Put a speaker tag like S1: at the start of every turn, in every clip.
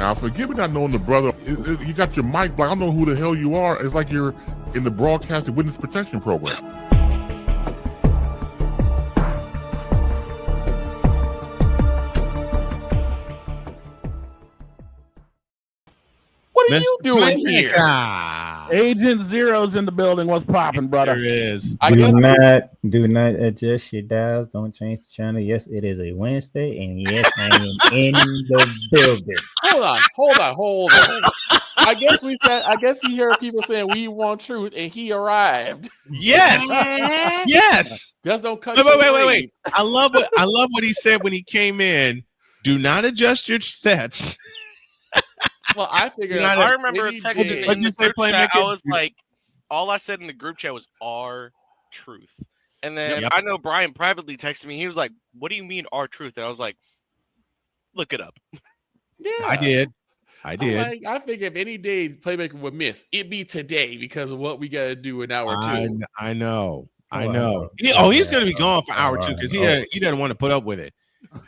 S1: Now, forgive me not knowing the brother. You got your mic black. I don't know who the hell you are. It's like you're in the broadcasting witness protection program.
S2: What are you doing here?
S3: Agent Zero's in the building. What's popping, brother?
S4: There is.
S5: Do not adjust your dials. Don't change the channel. Yes, it is a Wednesday, and yes, I am in the building.
S2: Hold on. I guess he heard people saying we want truth, and he arrived.
S4: Yes. Yes.
S2: Just don't cut.
S4: Wait. I love what he said when he came in. Do not adjust your sets.
S2: Well, I figured.
S6: I remember texting in the group chat. I was like, all I said in the group chat was "our truth," and then I know Brian privately texted me. He was like, "What do you mean our truth?" And I was like, "Look it up."
S4: Yeah, I did.
S2: I figure if any day Playmaker would miss, it'd be today because of what we got to do in hour two.
S4: I know. He's going to be gone for hour two because he doesn't want to put up with it.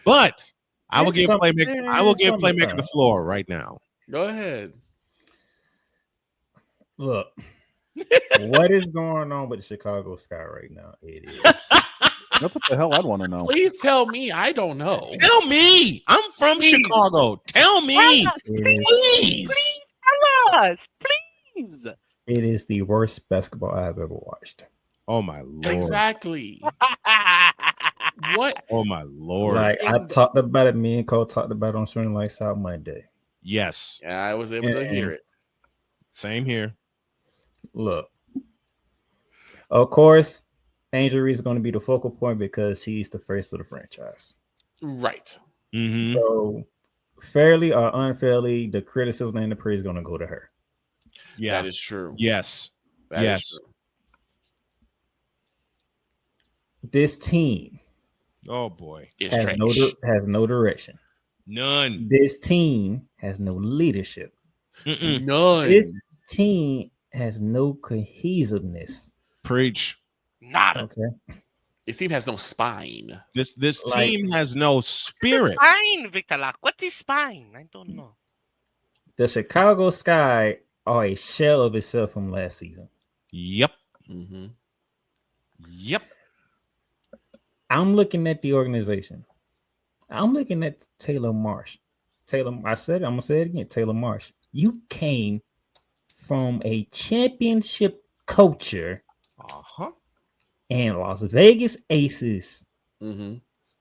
S4: But I will give Playmaker. I will give Playmaker the floor right now.
S2: Go ahead.
S5: Look, what is going on with the Chicago Sky right now? It is.
S3: That's what the hell I'd want to know.
S2: Please tell me. I don't know.
S4: Tell me. I'm from Chicago. Tell me.
S6: Please tell us. Please.
S5: It is the worst basketball I've ever watched.
S4: Oh my Lord.
S2: Exactly. What?
S4: Oh my Lord.
S5: Like I talked about it. Me and Cole talked about it on Swing Lights Out Monday.
S4: Yes.
S2: Yeah, I was able to hear it.
S4: Same here.
S5: Look. Of course, Angel Reese is going to be the focal point because she's the face of the franchise.
S2: Right.
S4: Mm-hmm.
S5: So, fairly or unfairly, the criticism and the praise is going to go to her.
S4: Yeah.
S2: That is true.
S4: Yes.
S2: That is true.
S5: This team
S4: oh boy
S5: has no direction.
S4: None.
S5: This team has no leadership.
S2: None.
S5: This team has no cohesiveness.
S4: Preach.
S6: Nada.
S5: Okay.
S2: This team has no spine.
S4: This team has no spirit.
S6: Spine, Victor Lock. What is spine? I don't know.
S5: The Chicago Sky are a shell of itself from last season.
S4: Yep.
S2: Mm-hmm.
S4: Yep.
S5: I'm looking at the organization. I'm looking at Taylor Marsh. I said it. I'm gonna say it again. Taylor Marsh. You came from a championship culture and Las Vegas Aces.
S2: Mm-hmm.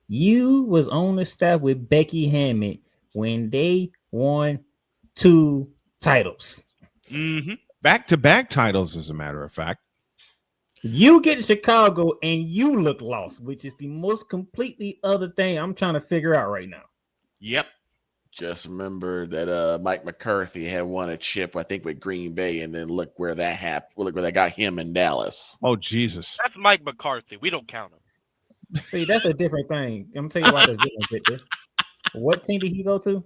S5: You was on the staff with Becky Hammond when they won 2 titles.
S4: Mm-hmm. Back-to-back titles, as a matter of fact.
S5: You get to Chicago and you look lost, which is the most completely other thing I'm trying to figure out right now.
S4: Yep.
S2: Just remember that Mike McCarthy had won a chip, I think, with Green Bay, and then look where that happened. Look where that got him in Dallas.
S4: Oh, Jesus.
S6: That's Mike McCarthy. We don't count him.
S5: See, that's a different thing. I'm gonna tell you why that's different, Victor. What team did he go to?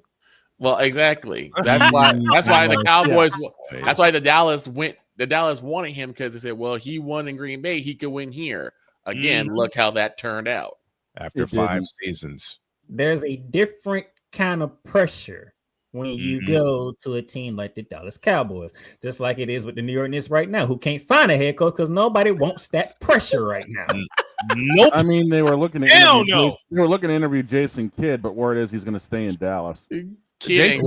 S2: Well, exactly. That's why the Cowboys. Yeah. That's why the Dallas wanted him because they said, "Well, he won in Green Bay. He could win here again." Look how that turned out
S4: after 5 seasons.
S5: There's a different kind of pressure when you go to a team like the Dallas Cowboys, just like it is with the New York Knicks right now, who can't find a head coach because nobody wants that pressure right now.
S4: Nope.
S3: I mean, they were looking to interview Jason Kidd, but word is he's going to stay in Dallas.
S4: Jason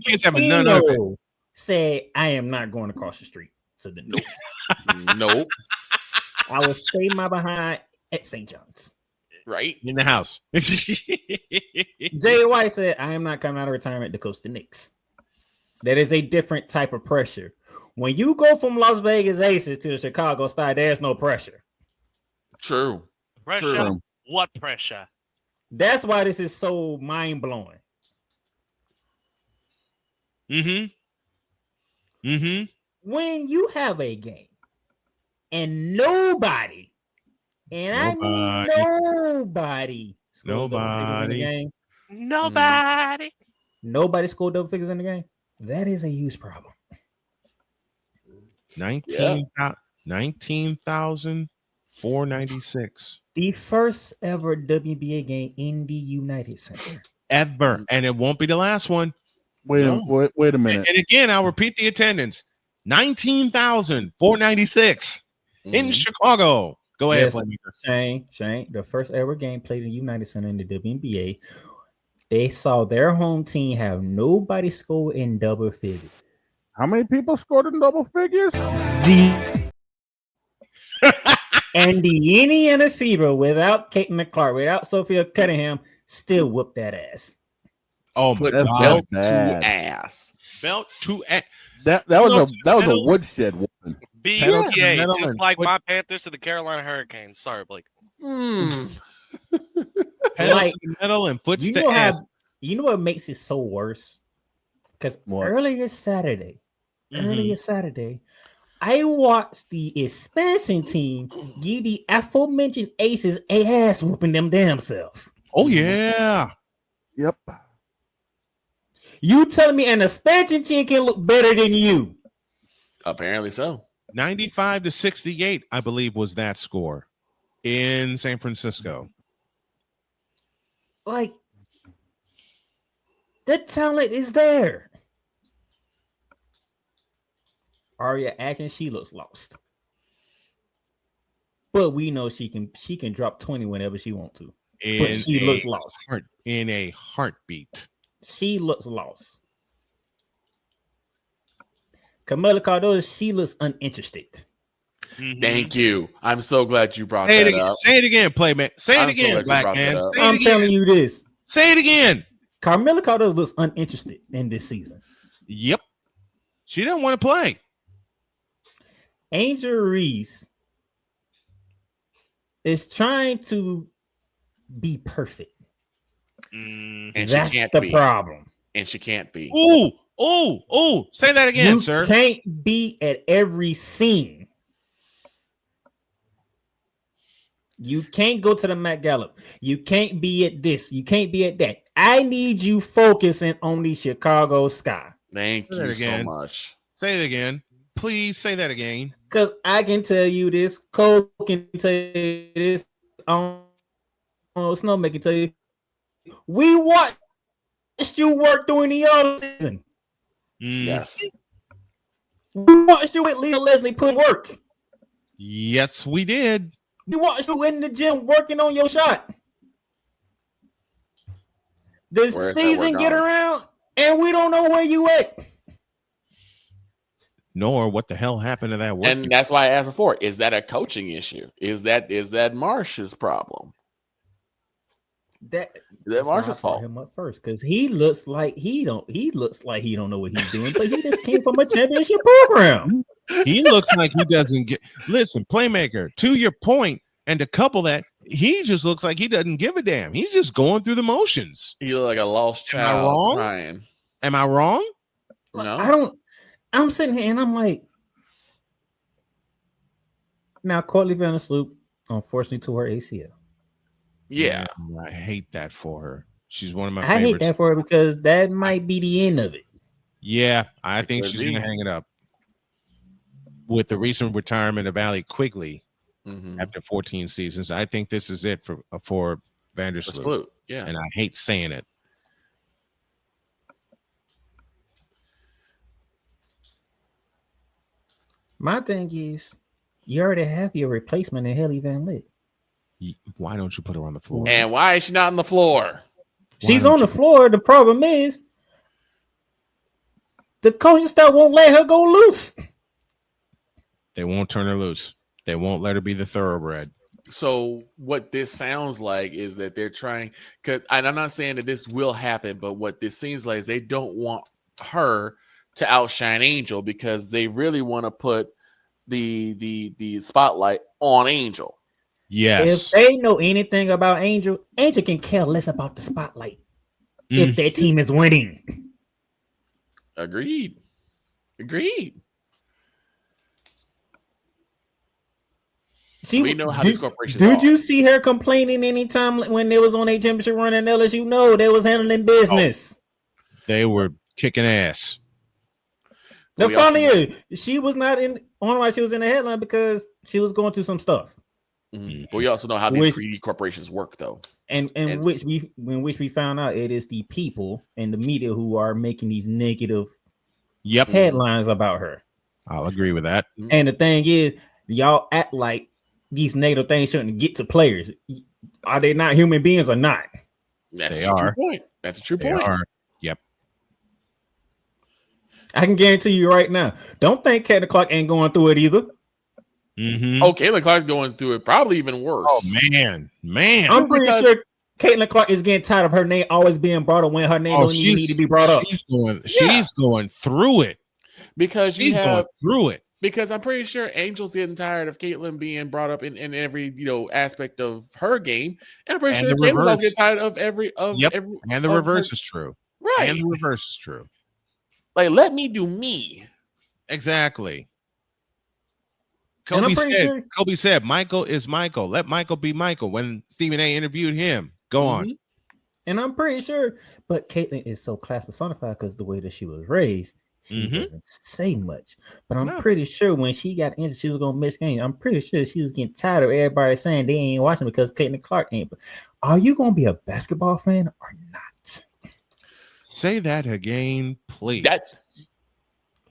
S4: Kidd's having none of it.
S5: Say, I am not going across the street to the Knicks.
S2: Nope.
S5: I will stay my behind at St. John's.
S2: Right
S4: in the house.
S5: Jay White said, I am not coming out of retirement to coach the Knicks. That is a different type of pressure. When you go from Las Vegas Aces to the Chicago Sky, there's no pressure.
S2: True.
S6: Pressure?
S2: True.
S6: What pressure?
S5: That's why this is so mind-blowing. When you have a game and nobody scored double figures in the game, that is a huge problem.
S4: 19,496.
S5: The first ever WBA game in the United Center.
S4: Ever. And it won't be the last one.
S3: Wait a minute.
S4: And again, I'll repeat the attendance: 19,496 in Chicago. Go ahead, Playmaker.
S5: Shane, the first ever game played in United Center in the WNBA. They saw their home team have nobody score in double figures.
S3: How many people scored in double figures?
S5: And the Indiana Fever, without Kate McClark, without Sophia Cunningham, still whooped that ass.
S4: Oh my
S2: God!
S4: Belt
S2: to ass.
S4: Belt to ass.
S3: That was a woodshed woman.
S6: BTA, just like my Panthers to the Carolina Hurricanes. Sorry, Blake.
S4: Pedal to the metal and foot to ass.
S5: You know what makes it so worse? Because earlier Saturday, I watched the expansion team give the aforementioned Aces a ass whooping them damn self.
S4: Oh yeah.
S3: Yep.
S5: You telling me an expansion team can look better than you?
S2: Apparently so.
S4: 95-68, I believe, was that score in San Francisco.
S5: Like, the talent is there. Aria Atkins, she looks lost. But we know she can drop 20 whenever she wants to. But she looks lost.
S4: In a heartbeat.
S5: She looks lost. Camila Cardozo, she looks uninterested.
S2: Thank you. I'm so glad you brought that up.
S4: Say it again, Playmaker. Say it again, black man.
S5: I'm telling you this.
S4: Say it again.
S5: Camila Cardozo looks uninterested in this season.
S4: Yep. She didn't want to play.
S5: Angel Reese is trying to be perfect.
S2: And
S5: that's the problem.
S2: And she can't be.
S4: Ooh. Say that again, sir.
S5: You can't be at every scene. You can't go to the Met Gallop. You can't be at this. You can't be at that. I need you focusing on the Chicago sky.
S2: Thank you so much.
S4: Say it again. Please say that again.
S5: Because I can tell you this. Cole can tell you this. Snowman can tell you. We watched you work during the other season.
S2: Yes.
S5: We watched you with Leah Leslie put work.
S4: Yes, we did.
S5: We watched you in the gym working on your shot. The season get around, and we don't know where you at.
S4: Nor what the hell happened to that work.
S2: And that's why I asked before, is that a coaching issue? Is that Marsh's problem?
S5: That's
S2: Marsh's fault.
S5: Him up first because he looks like he don't know what he's doing, but he just came from a championship program.
S4: He looks like he doesn't get. Listen, Playmaker, to your point, and to couple that, he just looks like he doesn't give a damn. He's just going through the motions.
S2: You look like a lost child.
S4: Am I wrong?
S2: Crying.
S4: Am I wrong?
S2: No,
S5: I'm sitting here and I'm like, now Courtney Vandersloot, unfortunately, tore her ACL.
S2: Yeah,
S4: I hate that for her. She's one of my
S5: favorites. I hate that for her because that might be the end of it.
S4: Yeah, I think she's going to hang it up. With the recent retirement of Allie Quigley after 14 seasons, I think this is it for Vandersloot.
S2: Yeah,
S4: and I hate saying it.
S5: My thing is, you already have your replacement in Haley Van Lith.
S4: Why don't you put her on the floor?
S2: And why is she not on the floor?
S5: She's on the floor. The problem is the coaching staff won't let her go loose.
S4: They won't turn her loose. They won't let her be the thoroughbred.
S2: So what this sounds like is that they're trying, because I'm not saying that this will happen, but what this seems like is they don't want her to outshine Angel because they really want to put the spotlight on Angel.
S4: Yes.
S5: If they know anything about Angel, Angel can care less about the spotlight if their team is winning.
S2: Agreed.
S5: See,
S2: we know how these corporations
S5: Did you see her complaining anytime when they was on a championship run at LSU? No, they was handling business.
S4: They were kicking ass.
S5: The funny is, she was not in. I don't know why she was in the headline because she was going through some stuff.
S2: But we also know how these 3D corporations work, though.
S5: And which we found out it is the people and the media who are making these negative headlines about her.
S4: I'll agree with that.
S5: And the thing is, y'all act like these negative things shouldn't get to players. Are they not human beings or not?
S2: That's a true point. That's a true point.
S4: Yep.
S5: I can guarantee you right now. Don't think Caitlin Clark ain't going through it either.
S2: Oh, Caitlin Clark's going through it, probably even worse.
S4: Oh man.
S5: I'm pretty sure Caitlin Clark is getting tired of her name always being brought up when her name don't even need to be brought up.
S4: She's going through it.
S2: Because
S4: going through it.
S2: Because I'm pretty sure Angel's getting tired of Caitlyn being brought up in every aspect of her game. And I'm pretty sure Caitlin's also getting tired of every
S4: and the reverse is true.
S2: Right.
S4: And the reverse is true.
S2: Like, let me do me.
S4: Exactly. Kobe said, Michael is Michael. Let Michael be Michael when Stephen A interviewed him. Go on.
S5: And I'm pretty sure, but Caitlyn is so class personified because the way that she was raised, she doesn't say much. But I'm pretty sure when she got injured, she was going to miss games. I'm pretty sure she was getting tired of everybody saying they ain't watching because Caitlin Clark ain't. Are you going to be a basketball fan or not?
S4: Say that again, please.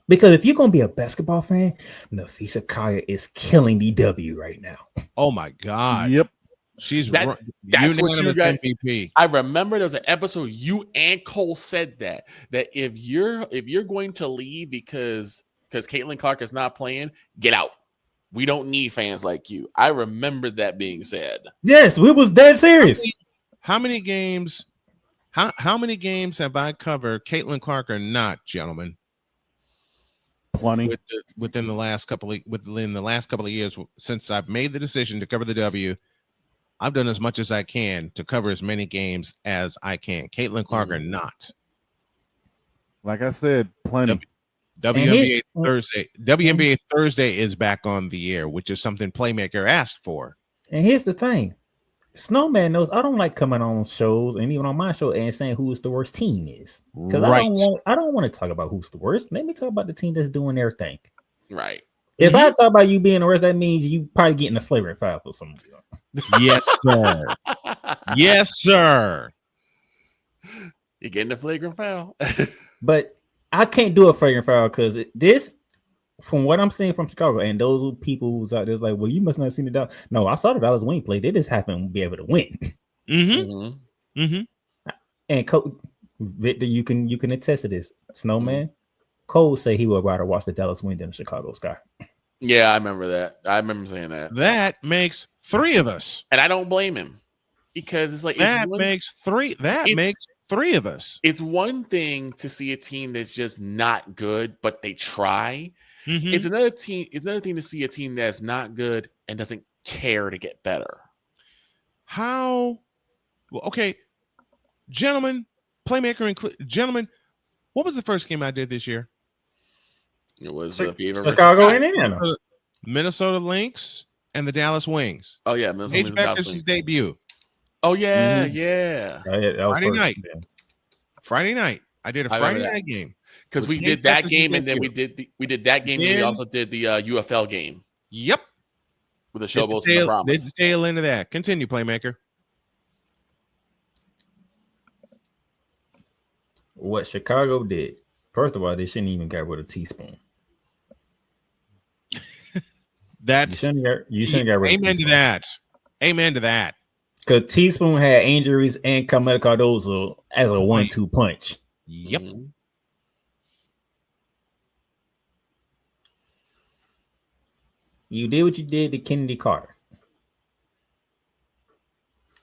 S5: Because if you're going to be a basketball fan, Nafisa Kaya is killing the W right now.
S4: Oh, my God.
S3: Yep.
S4: She's
S2: that's what you guys,
S4: MVP.
S2: I remember there was an episode you and Cole said that if you're going to leave because Caitlin Clark is not playing, get out. We don't need fans like you. I remember that being said.
S5: Yes, we was dead serious.
S4: How many games? How many games have I covered, Caitlin Clark or not, gentlemen?
S3: Plenty.
S4: Within the last couple of years since I've made the decision to cover the W, I've done as much as I can to cover as many games as I can. Caitlin Clark or not.
S3: Like I said, plenty.
S4: WNBA Thursday is back on the air, which is something Playmaker asked for.
S5: And here's the thing. Snowman knows I don't like coming on shows and even on my show and saying who's the worst team is. Because I don't want to talk about who's the worst. Let me talk about the team that's doing their thing.
S2: Right.
S5: If I talk about you being the worst, that means you probably getting a flagrant foul for some reason.
S4: Yes, sir. Yes, sir.
S2: You're getting a flagrant foul.
S5: But I can't do a flagrant foul because this, from what I'm seeing from Chicago, and those people who's out there like, well, you must not have seen the Dallas. No, I saw the Dallas wing play. They just happened to be able to win. And Victor, you can attest to this. Snowman, Cole say he would rather watch the Dallas win than the Chicago Sky.
S2: Yeah, I remember that. I remember saying that.
S4: That makes three of us,
S2: and I don't blame him because it's like
S4: makes three. That makes three of us.
S2: It's one thing to see a team that's just not good, but they try. It's another thing to see a team that's not good and doesn't care to get better.
S4: How? Well, okay, gentlemen, Playmaker, gentlemen, what was the first game I did this year?
S2: It was
S5: Chicago and Indiana,
S4: Minnesota Lynx, and the Dallas Wings.
S2: Oh yeah,
S4: Minnesota Lynx debut.
S2: Oh yeah,
S4: Friday night. I did a Friday night game
S2: because we did that game, and then we did that game, and we also did the UFL game.
S4: Yep,
S2: with the Showboats and the Promise.
S4: There's the tail end of that. Continue, Playmaker.
S5: What Chicago did, first of all, they shouldn't even get rid of teaspoon.
S4: That's
S5: you shouldn't get rid of
S4: amen to that. Amen to that.
S5: Because Teaspoon had injuries and Carmelo Cardozo as a 1-2 punch.
S4: Yep.
S5: You did what you did to Kennedy Carter.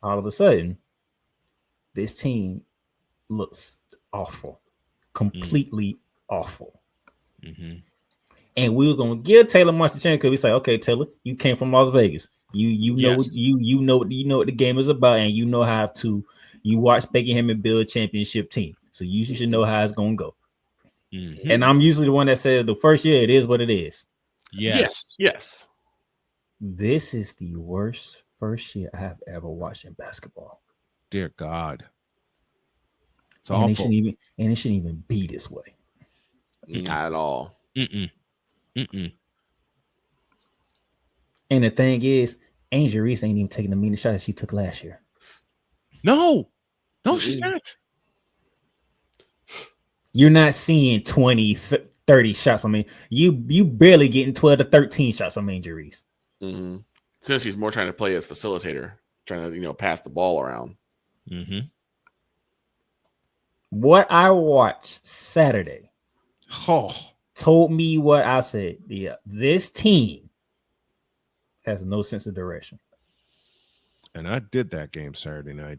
S5: All of a sudden, this team looks awful. Completely awful. And we were gonna give Taylor Marsh a chance because we say, okay, Taylor, you came from Las Vegas. You know what the game is about, and you know how to watch Beckham and build a championship team. So you should know how it's gonna go. And I'm usually the one that says the first year it is what it is.
S2: Yes.
S5: This is the worst first year I have ever watched in basketball.
S4: Dear God. It's
S5: awful.
S4: awful.
S5: It shouldn't even be this way.
S2: Not at all.
S5: And the thing is, Angel Reese ain't even taking the meaning shot that she took last year.
S4: No, she's not.
S5: You're not seeing 20, 30 shots from me. You barely getting 12 to 13 shots from Angel Reese.
S2: Mm-hmm. Since she's more trying to play as facilitator, trying to pass the ball around.
S4: Mm-hmm.
S5: What I watched Saturday told me what I said. Yeah, this team has no sense of direction.
S4: And I did that game Saturday night.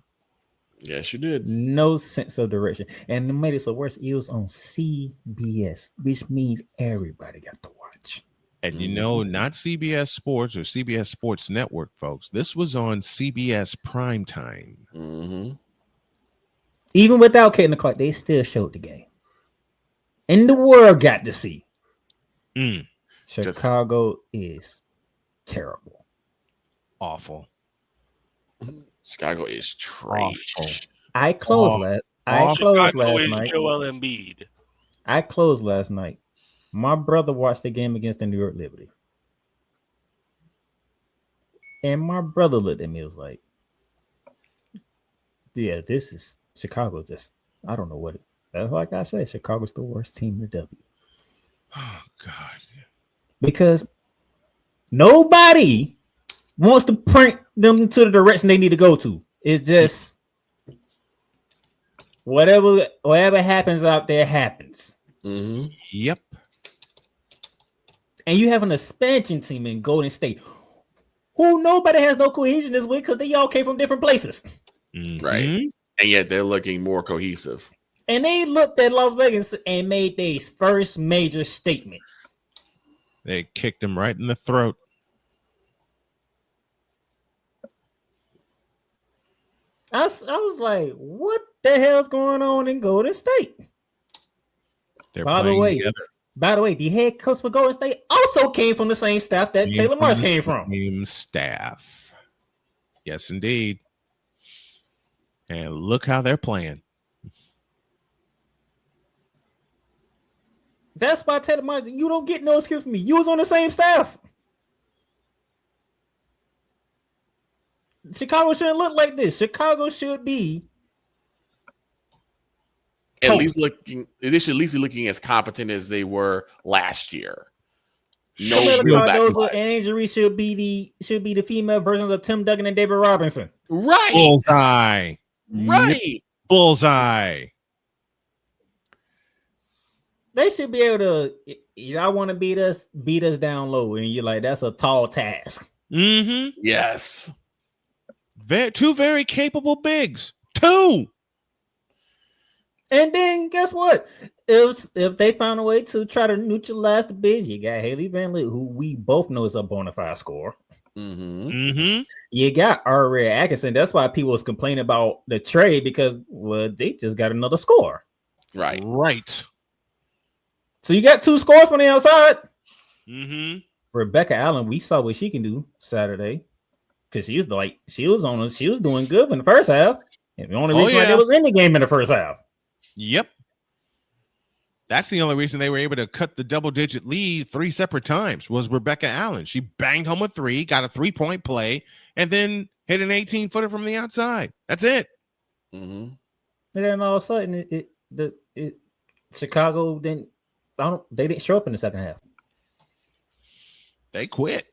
S2: Yes, you did.
S5: No sense of direction. And it made it so worse. It was on CBS, which means everybody got to watch.
S4: And not CBS Sports or CBS Sports Network, folks. This was on CBS Primetime.
S2: Mm-hmm.
S5: Even without Kate Clark, they still showed the game. And the world got to see. Chicago is terrible.
S4: Awful.
S2: Chicago is trash.
S5: Awful. I closed last night.
S6: Joel Embiid.
S5: I closed last night. My brother watched the game against the New York Liberty. And my brother looked at me and was like, yeah, this is Chicago. Just, I don't know what it is. That's like I said, Chicago's the worst team in the W.
S4: Oh, God.
S5: Because nobody wants to print them to the direction they need to go to. It's just whatever happens out there happens.
S2: Mm-hmm.
S4: Yep.
S5: And you have an expansion team in Golden State who nobody has no cohesion this week because they all came from different places.
S4: Mm-hmm.
S2: Right. And yet they're looking more cohesive.
S5: And they looked at Las Vegas and made their first major statement.
S4: They kicked him right in the throat.
S5: I was like, what the hell's going on in Golden State?
S4: They're
S5: by the way, the head coach for Golden State also came from the same staff that Taylor Marsh came from.
S4: Same staff. Yes, indeed. And look how they're playing.
S5: That's why Taylor Marsh, you don't get no excuse from me. You was on the same staff. Chicago shouldn't look like this. Chicago should be
S2: at least looking. They should at least be looking as competent as they were last year. No real backslide.
S5: Injury should be the female versions of Tim Duncan and David Robinson.
S2: Right.
S4: Bullseye.
S2: Right.
S4: Bullseye.
S5: They should be able to. Y'all want to beat us down low, and you're like, that's a tall task.
S4: Mm-hmm.
S2: Yes.
S4: Two very capable bigs. Two.
S5: And then guess what? If they found a way to try to neutralize the bigs, you got Haley Van Lith, who we both know is a bona fide scorer.
S2: Mm-hmm.
S4: Mm-hmm.
S5: You got Ari Atkinson. That's why people was complaining about the trade because they just got another score.
S2: Right.
S4: Right.
S5: So you got two scores from the outside.
S4: Mm-hmm.
S5: Rebecca Allen, we saw what she can do Saturday. Because she was doing good in the first half. And the only reason why it was in the game in the first half.
S4: Yep. That's the only reason they were able to cut the double-digit lead 3 separate times was Rebecca Allen. She banged home a 3, got a 3-point play, and then hit an 18-footer from the outside. That's it.
S2: Mm-hmm.
S5: And then all of a sudden, Chicago didn't show up in the second half.
S4: They quit.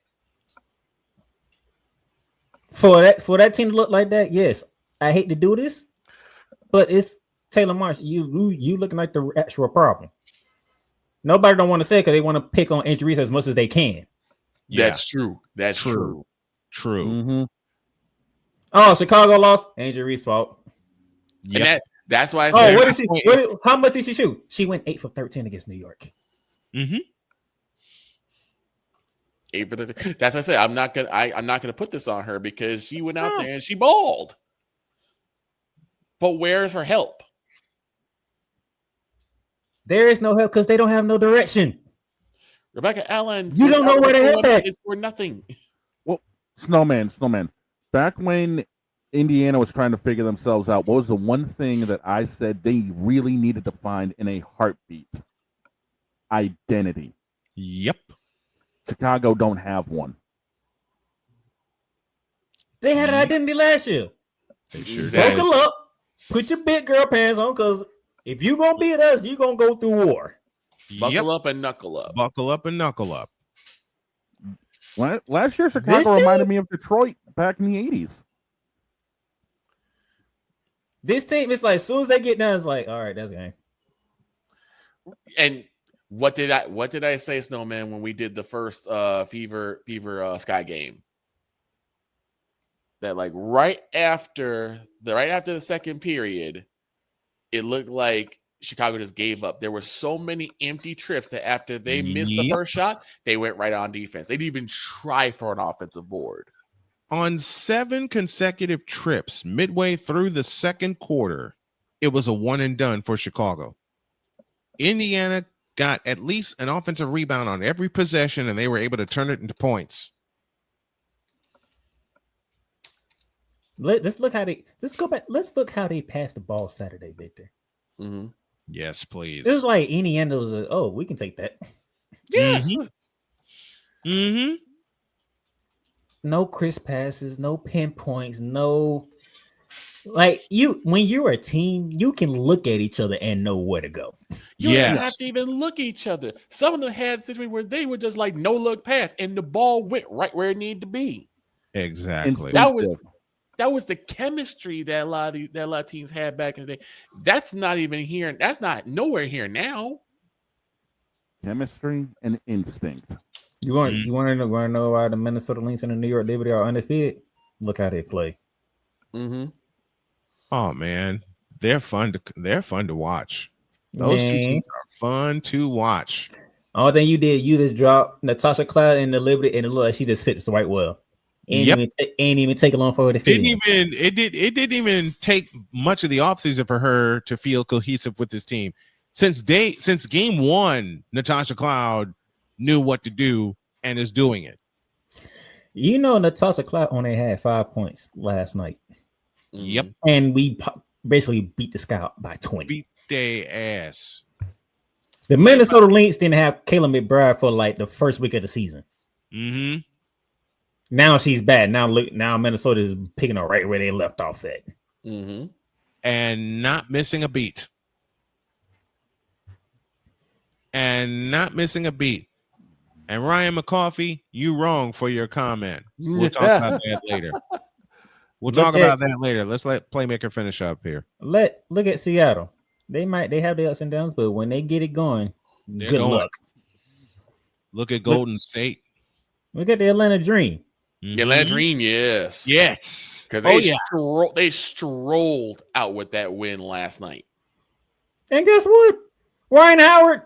S5: For that team to look like that, yes, I hate to do this, but it's Taylor Marsh. You looking like the actual problem. Nobody don't want to say it because they want to pick on injuries as much as they can.
S2: Yeah. That's true. That's true.
S4: True.
S5: Mm-hmm. Oh, Chicago lost. Injuries fault.
S2: Yep. And that's why I said.
S5: How much did she shoot? She went 8 for 13 against New York.
S4: Mm-hmm.
S2: 8 for 13. That's why I said I'm not gonna put this on her because she went out there and she balled. But where's her help?
S5: There is no help because they don't have no direction.
S2: Rebecca Allen,
S5: you don't know where to help at.
S2: It's for nothing.
S3: Well, Snowman. Back when Indiana was trying to figure themselves out, what was the one thing that I said they really needed to find in a heartbeat? Identity.
S4: Yep.
S3: Chicago don't have one.
S5: They had an identity last year.
S4: They sure
S5: Buckle up, put your big girl pants on, because if you gonna beat us, you gonna go through war.
S2: Buckle up and knuckle up.
S4: Buckle up and knuckle up.
S3: Last year, Chicago reminded me of Detroit back in the 80s.
S5: This team, it's like as soon as they get done, it's like, all right, that's game.
S2: And what did I say, Snowman, when we did the first Fever Sky game? That like right after the second period, it looked like Chicago just gave up. There were so many empty trips that after they missed the first shot, they went right on defense. They didn't even try for an offensive board.
S4: On 7 consecutive trips midway through the second quarter, it was a one and done for Chicago. Indiana got at least an offensive rebound on every possession, and they were able to turn it into points.
S5: Let's look how they passed the ball Saturday, Victor.
S2: Mm-hmm.
S4: Yes, please.
S5: It was like Indiana was we can take that.
S2: Yes.
S4: Mm-hmm.
S5: No crisp passes, no pinpoints, no like when you're a team, you can look at each other and know where to go.
S2: You don't have to even look at each other. Some of them had situations where they were just like no look pass, and the ball went right where it needed to be.
S4: Exactly.
S2: That was the chemistry that a lot of teams had back in the day. That's not even here. That's not nowhere here now.
S3: Chemistry and instinct.
S5: You want to know why the Minnesota Lynx and the New York Liberty are undefeated? Look how they play.
S2: Mm-hmm.
S4: Oh man, they're fun to watch. Those two teams are fun to watch.
S5: All thing you did, you just dropped Natasha Cloud in the Liberty, and it looked like she just fits right well. Ain't even take long for her to fit.
S4: It didn't even take much of the offseason for her to feel cohesive with this team. Since game 1, Natasha Cloud knew what to do and is doing it.
S5: You know, Natasha Cloud only had 5 points last night.
S4: Yep.
S5: And we basically beat the Sky by 20.
S4: Beat their ass.
S5: The Minnesota Lynx didn't have Kayla McBride for like the first week of the season.
S4: Mm-hmm.
S5: Now she's bad. Now Minnesota is picking up right where they left off at.
S2: Mm-hmm.
S4: And not missing a beat. And Ryan McCoffey, you wrong for your comment. We'll talk about that later. Let's let Playmaker finish up here.
S5: Look at Seattle. They have the ups and downs, but when they get it going, good luck.
S4: Look at Golden State.
S5: Look at the Atlanta Dream.
S2: Mm-hmm. Atlanta Dream, yes. Because they strolled out with that win last night. And
S5: guess what? Ryan Howard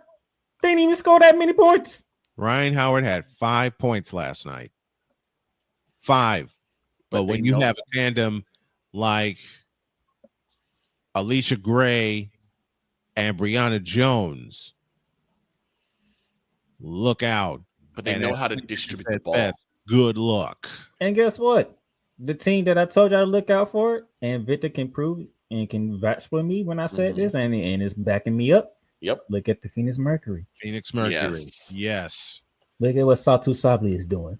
S5: didn't even score that many points.
S4: Ryan Howard had 5 points last night. 5. But when you have a tandem like Alicia Gray and Brianna Jones, look out.
S2: But they know how to distribute the ball.
S4: Good luck.
S5: And guess what? The team that I told y'all to look out for, and Victor can prove it and can vouch for me when I said this, and it's backing me up.
S2: Yep.
S5: Look at the Phoenix Mercury.
S4: Yes.
S5: Look at what Satu Sabli is doing.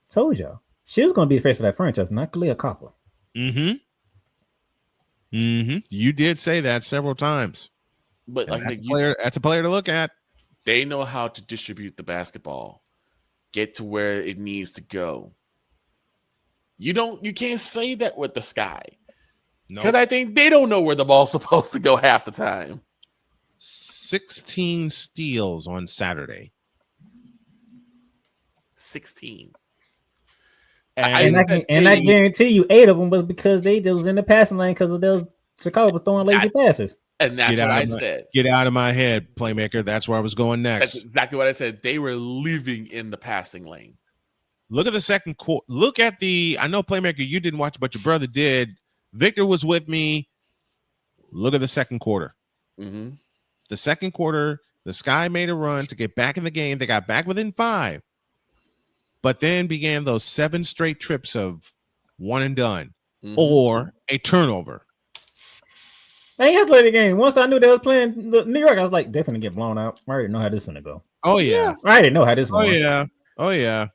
S5: Told y'all. She was going to be the face of that franchise, not Kalia Copper.
S4: Mm-hmm. Mm-hmm. You did say that several times.
S2: But
S4: that's a player to look at.
S2: They know how to distribute the basketball. Get to where it needs to go. You can't say that with the Sky. Because I think they don't know where the ball's supposed to go half the time.
S4: 16 steals on Saturday.
S2: 16.
S5: And I guarantee you 8 of them was because they was in the passing lane because of those Chicago was throwing lazy passes.
S2: And that's what I said.
S4: Get out of my head, Playmaker. That's where I was going next.
S2: That's exactly what I said. They were living in the passing lane.
S4: Look at the second quarter. Look at I know, Playmaker, you didn't watch, but your brother did. Victor was with me. Look at the second quarter.
S2: Mm-hmm.
S4: The second quarter, the Sky made a run to get back in the game. They got back within 5. But then began those 7 straight trips of one and done or a turnover.
S5: I ain't had to play the game. Once I knew they was playing New York, I was like, they're going to get blown out. I already know how this is going to go.
S4: Oh, yeah.
S5: I already know how this is going.
S4: Oh, yeah.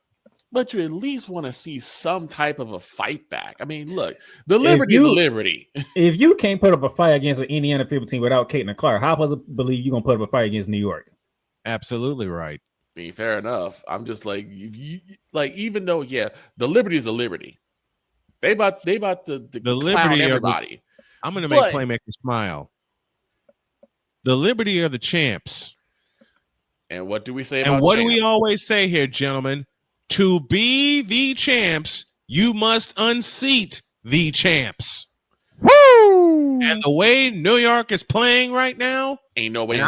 S2: But you at least want to see some type of a fight back. I mean, look, the Liberty is a Liberty.
S5: If you can't put up a fight against an Indiana 15 without Caitlin Clark, how does it believe you're gonna put up a fight against New York?
S4: Absolutely right.
S2: I mean, fair enough. I'm just like, even though, the Liberty is a Liberty. They about to the Liberty everybody.
S4: I'm gonna make Playmaker smile. The Liberty are the champs.
S2: And what do we say about
S4: And what
S2: champs?
S4: do we always say here, gentlemen? To be the champs, you must unseat the champs.
S3: Woo!
S4: And the way New York is playing right now,
S2: ain't no way.
S4: And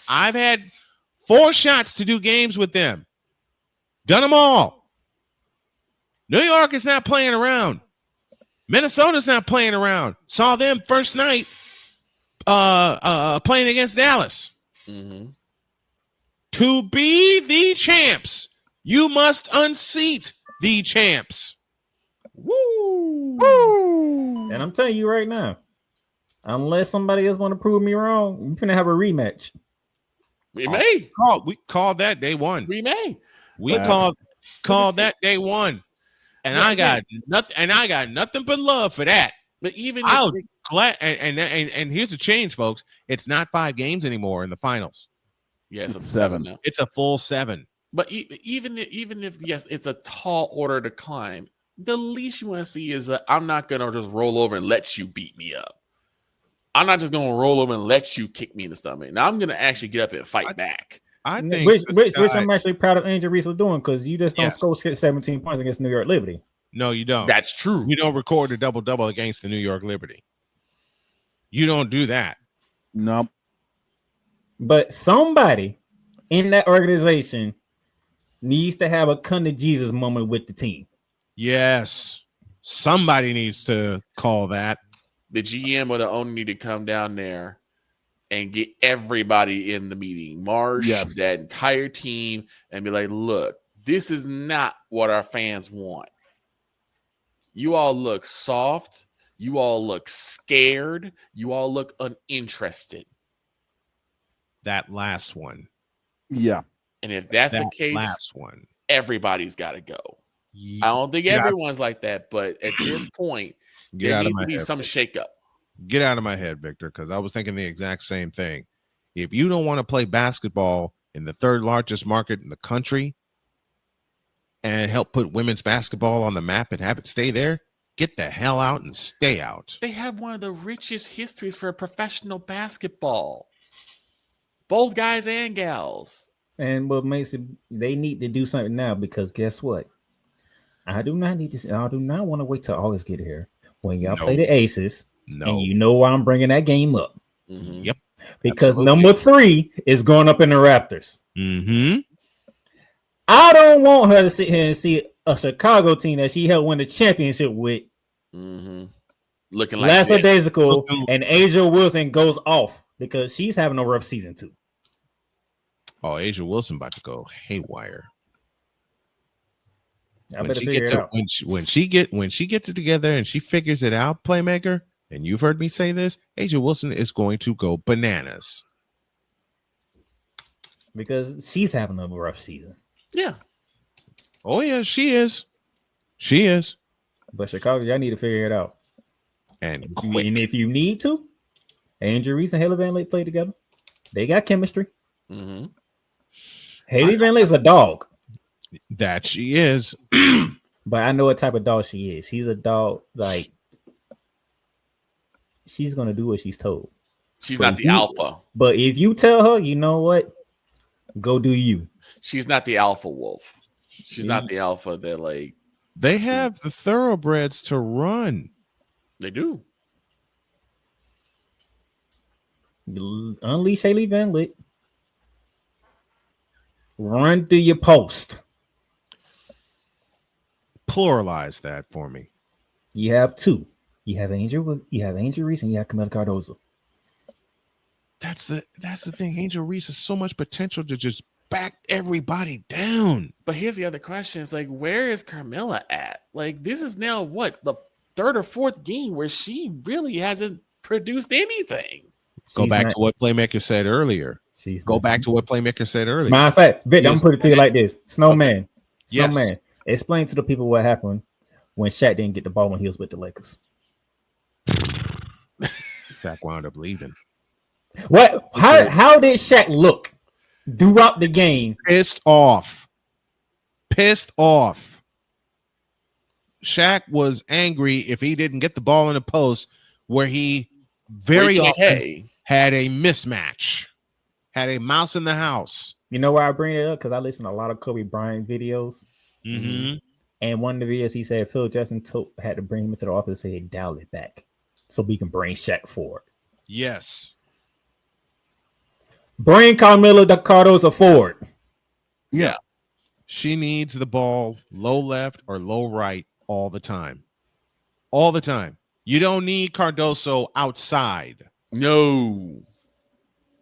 S4: I've had 4 shots to do games with them. Done them all. New York is not playing around. Minnesota's not playing around. Saw them first night playing against Dallas.
S2: Mm-hmm.
S4: To be the champs, you must unseat the champs.
S2: Woo!
S3: Woo!
S5: And I'm telling you right now, unless somebody else want to prove me wrong, we're gonna have a rematch.
S2: We may.
S4: We called that day one.
S2: We may.
S4: We called that day one. And I got nothing. And I got nothing but love for that.
S2: But even
S4: I was glad. And here's the change, folks. It's not 5 games anymore in the finals.
S2: Yes,
S3: it's 7
S2: now.
S4: It's a full 7.
S2: But even if yes, it's a tall order to climb. The least you want to see is that I'm not gonna just roll over and let you beat me up. I'm not just gonna roll over and let you kick me in the stomach. Now I'm gonna actually get up and fight back.
S4: I think
S5: which I'm actually proud of Angel Reese for doing, because you just don't score 17 points against New York Liberty.
S4: No, you don't.
S2: That's true.
S4: You don't record a double-double against the New York Liberty. You don't do that.
S3: Nope.
S5: But somebody in that organization needs to have a come to Jesus moment with the team.
S4: Yes. Somebody needs to call that.
S2: The GM or the owner need to come down there and get everybody in the meeting. Marsh, that entire team, and be like, look, this is not what our fans want. You all look soft. You all look scared. You all look uninterested.
S4: That last one.
S3: Yeah.
S2: And if that's the case,
S4: last one,
S2: everybody's got to go. I don't think everyone's like that, but at this point, there needs to be some shakeup.
S4: Get out of my head, Victor, because I was thinking the exact same thing. If you don't want to play basketball in the 3rd largest market in the country and help put women's basketball on the map and have it stay there, get the hell out and stay out.
S2: They have one of the richest histories for professional basketball. Both guys and gals.
S5: And what makes it, they need to do something now, because guess what? I do not want to wait till August get here when y'all play the Aces. And you know why I'm bringing that game up.
S2: Mm-hmm.
S4: Yep.
S5: Because number 3 is going up in the Raptors.
S4: Mm-hmm.
S5: I don't want her to sit here and see a Chicago team that she helped win the championship with.
S2: Mm-hmm. Looking like
S5: lackadaisical, and Asia Wilson goes off because she's having a rough season too.
S4: Oh, Asia Wilson about to go haywire.
S5: When she
S4: gets it together and she figures it out, Playmaker, and you've heard me say this, Asia Wilson is going to go bananas.
S5: Because she's having a rough season.
S2: Yeah.
S4: Oh, yeah, she is. She is.
S5: But Chicago, y'all need to figure it out.
S4: And
S5: if you need to, Angel Reese and Haley Van Lake play together. They got chemistry.
S2: Mm-hmm.
S5: Haley Van Lake's a dog.
S4: That she is.
S5: But I know what type of dog she is. She's a dog, like, she's going to do what she's told.
S2: She's not the alpha.
S5: But if you tell her, you know what? Go do you.
S2: She's not the alpha wolf. She's not the alpha that, like.
S4: They have the thoroughbreds to run.
S2: They do.
S5: Unleash Haley Van Lake. Run through your post.
S4: Pluralize that for me.
S5: You have 2. You have Angel Reese, and you have Camila Cardozo.
S4: That's the thing. Angel Reese has so much potential to just back everybody down.
S2: But here's the other question: is like, where is Carmilla at? Like, this is now what, the 3rd or 4th game where she really hasn't produced anything.
S4: Go back to what Playmaker said earlier. Matter of fact, Vic, I'm
S5: gonna put it to you like this: Snowman.
S4: Yes.
S5: man, explain to the people what happened when Shaq didn't get the ball when he was with the Lakers.
S4: Shaq wound up leaving.
S5: What? How did Shaq look throughout the game?
S4: Pissed off. Shaq was angry if he didn't get the ball in the post, where he very often had a mismatch, had a mouse in the house.
S5: You know why I bring it up? Because I listen to a lot of Kobe Bryant videos.
S4: Mm-hmm.
S5: And one of the videos he said Phil Jackson had to bring him into the office and say, dial it back so we can bring Shaq forward.
S4: Yes.
S5: Bring Carmelo Cardozo forward.
S3: Yeah.
S4: She needs the ball low left or low right all the time. All the time. You don't need Cardoso outside.
S2: No.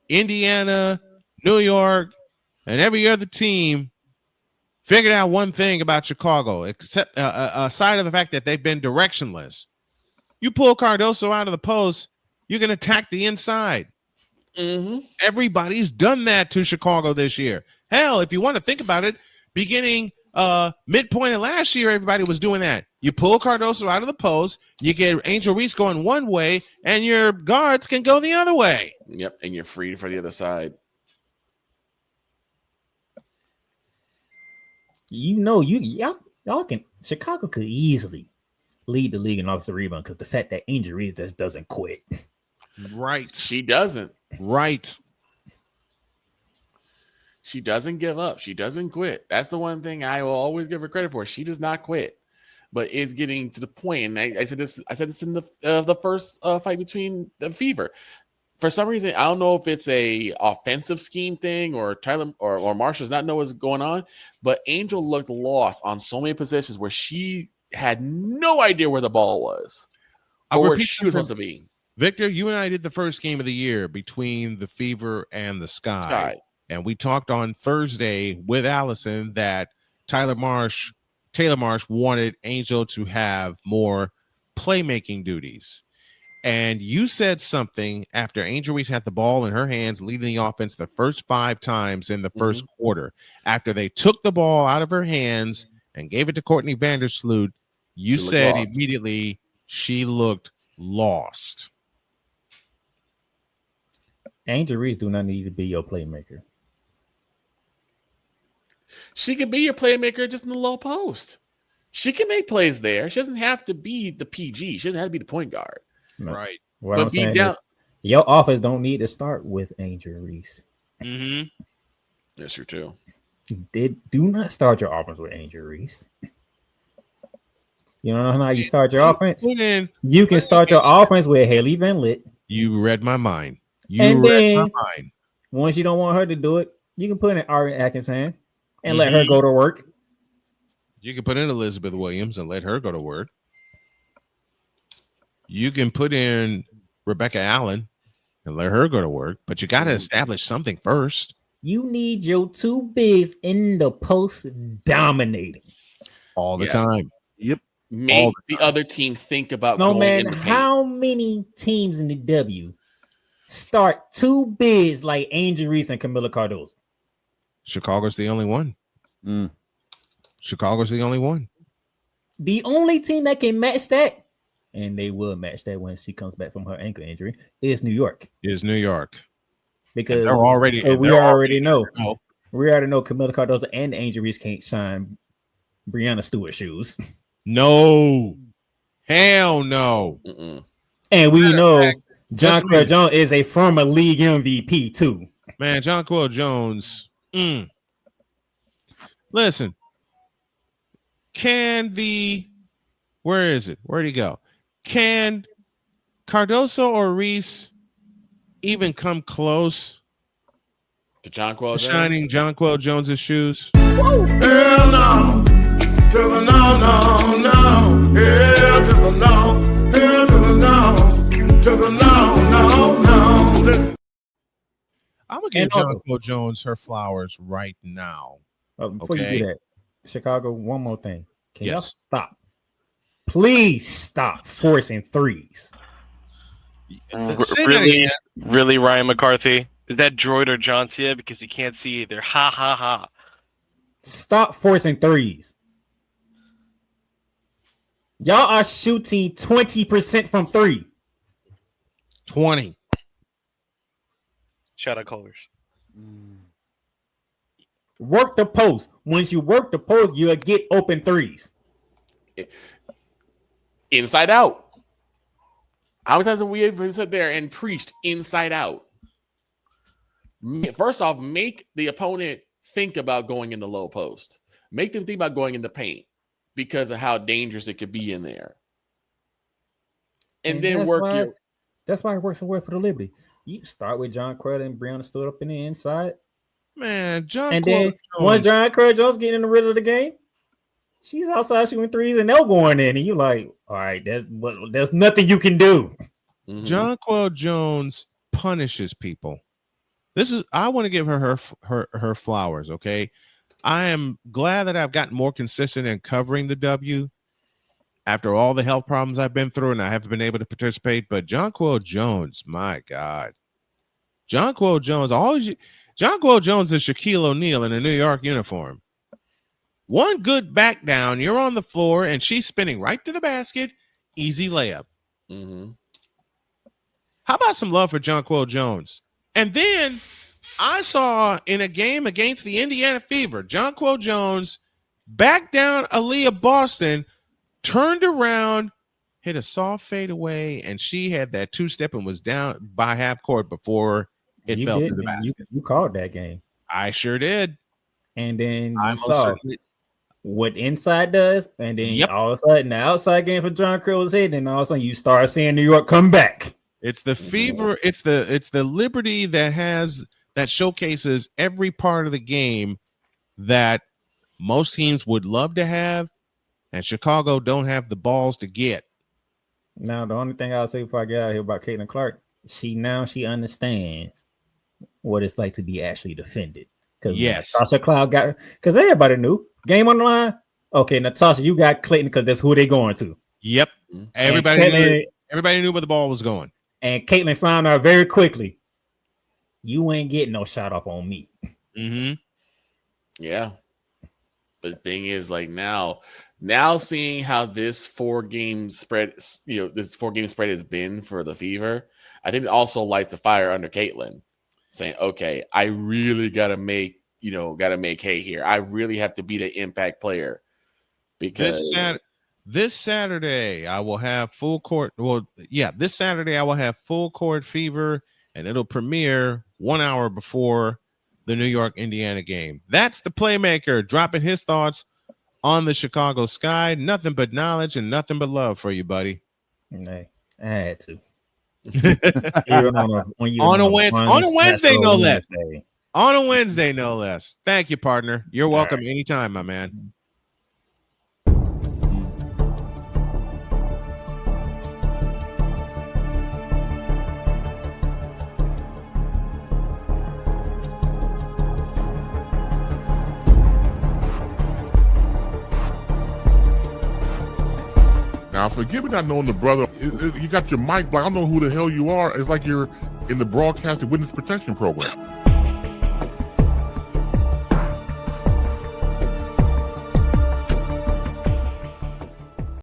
S4: Indiana, New York, and every other team figured out one thing about Chicago, except aside of the fact that they've been directionless. You pull Cardoso out of the post, you can attack the inside.
S2: Mm-hmm.
S4: Everybody's done that to Chicago this year. Hell, if you want to think about it, beginning midpoint of last year, everybody was doing that. You pull Cardoso out of the post, you get Angel Reese going one way, and your guards can go the other way.
S2: Yep, and you're free for the other side.
S5: You know, y'all can. Chicago could easily lead the league in offensive rebound because the fact that Angel Reese just doesn't quit.
S4: Right.
S2: She doesn't.
S4: Right.
S2: She doesn't give up. She doesn't quit. That's the one thing I will always give her credit for. She does not quit. But it's getting to the point, and I said this in the first fight between the Fever. For some reason, I don't know if it's a offensive scheme thing or Tyler or Marsh does not know what's going on, but Angel looked lost on so many positions where she had no idea where the ball was or where she was supposed to be.
S4: Victor, you and I did the first game of the year between the Fever and the Sky. And we talked on Thursday with Allison that Taylor Marsh wanted Angel to have more playmaking duties. And you said something after Angel Reese had the ball in her hands, leading the offense the first 5 times in the first quarter. After they took the ball out of her hands and gave it to Courtney Vandersloot, you said immediately she looked lost.
S5: Angel Reese do not need to be your playmaker.
S2: She could be your playmaker just in the low post. She can make plays there. She doesn't have to be the PG. She doesn't have to be the point guard.
S5: No.
S4: Right.
S5: What I'm saying is your offense don't need to start with Angel Reese.
S4: Mm-hmm.
S2: That's true too.
S5: Do not start your offense with Angel Reese. You don't know how you start your offense? You can start your offense with Haley Van Lit.
S4: You read my mind.
S5: Once you don't want her to do it, you can put in Ari Atkins' hand and let her go to work.
S4: You can put in Elizabeth Williams and let her go to work. You can put in Rebecca Allen and let her go to work, but you got to establish something first.
S5: You need your 2 bigs in the post dominating
S4: all the time.
S3: Yep.
S2: Make the other team think about
S5: Snowman.
S2: Going in the paint.
S5: How many teams in the W start 2 bigs like Angel Reese and Camila Cardozo?
S4: Chicago's the only one. Chicago's the only one.
S5: The only team that can match that, and they will match that when she comes back from her ankle injury, is New York.
S4: Is New York.
S5: Because
S4: we already know
S5: Camila Cardozo and Angel Reese can't shine Breanna Stewart shoes.
S4: No. Hell no.
S5: And we know Jonquel Jones is a former league MVP too.
S4: Man, Jonquel Jones. Listen. Where is it? Where'd he go? Can Cardoso or Reese even come close
S2: to Jonquel Jones?
S4: Shining Jonquel Jones's shoes?
S7: Woo! Hell no. To the no, no, no. Hell to the no. Hell to the no. To the no, no, no.
S4: I'm going to give Jonquel Jones her flowers right now.
S5: Before you do that, Chicago, one more thing. Can y'all stop? Please stop forcing threes.
S6: Really, Ryan McCarthy? Is that Droid or John Cena? Because you can't see either. Ha, ha, ha.
S5: Stop forcing threes. Y'all are shooting 20% from three.
S4: 20.
S6: Shout out Colors.
S5: Work the post. Once you work the post, you'll get open threes.
S2: Inside out. How many times have we sat there and preached inside out? First off, make the opponent think about going in the low post. Make them think about going in the paint because of how dangerous it could be in there. And then
S5: that's why it works so well for the Liberty. You start with John Crowder and Breonna stood up in the inside.
S4: Man,
S5: Then once John Crowder Jones getting in the middle of the game, she's outside shooting threes and they're going in. And you're like, all right, there's nothing you can do.
S2: Mm-hmm.
S4: Jonquel Jones punishes people. I want to give her flowers, okay? I am glad that I've gotten more consistent in covering the W after all the health problems I've been through, and I haven't been able to participate. But Jonquel Jones, my God. Jonquel Jones is Shaquille O'Neal in a New York uniform. One good back down, you're on the floor, and she's spinning right to the basket. Easy layup.
S2: Mm-hmm.
S4: How about some love for Jonquel Jones? And then I saw in a game against the Indiana Fever, Jonquel Jones back down Aaliyah Boston, turned around, hit a soft fadeaway, and she had that two-step and was down by half court before it fell to the basket.
S5: You called that game.
S4: I sure did.
S5: And then you saw what inside does, and then all of a sudden the outside game for John Crowder was hitting, and all of a sudden you start seeing New York come back.
S4: It's the Fever, it's the Liberty that showcases every part of the game that most teams would love to have, and Chicago don't have the balls to get.
S5: Now, the only thing I'll say before I get out of here about Caitlin Clark, she understands what it's like to be actually defended. Because Natasha Cloud got, because everybody knew game on the line. Okay, Natasha, you got Clayton because that's who they going to.
S4: Yep, everybody knew where the ball was going.
S5: And Caitlin found out very quickly, you ain't getting no shot off on me.
S4: Mm-hmm.
S2: Yeah. The thing is, like now seeing how this 4-game spread, this 4-game spread has been for the Fever, I think it also lights a fire under Caitlin, saying, okay, I really gotta make hay here. I really have to be the impact player. Because
S4: this Saturday, I will have full court. Well, yeah, this Saturday I will have full court Fever, and it'll premiere 1 hour before the New York Indiana game. That's the Playmaker dropping his thoughts on the Chicago Sky. Nothing but knowledge and nothing but love for you, buddy.
S5: I had to.
S4: On a Wednesday, no less. On a Wednesday, no less. Thank you, partner. You're welcome anytime, my man.
S1: Now, forgive me not knowing the brother. You got your mic, but I don't know who the hell you are. It's like you're in the broadcasting witness protection program.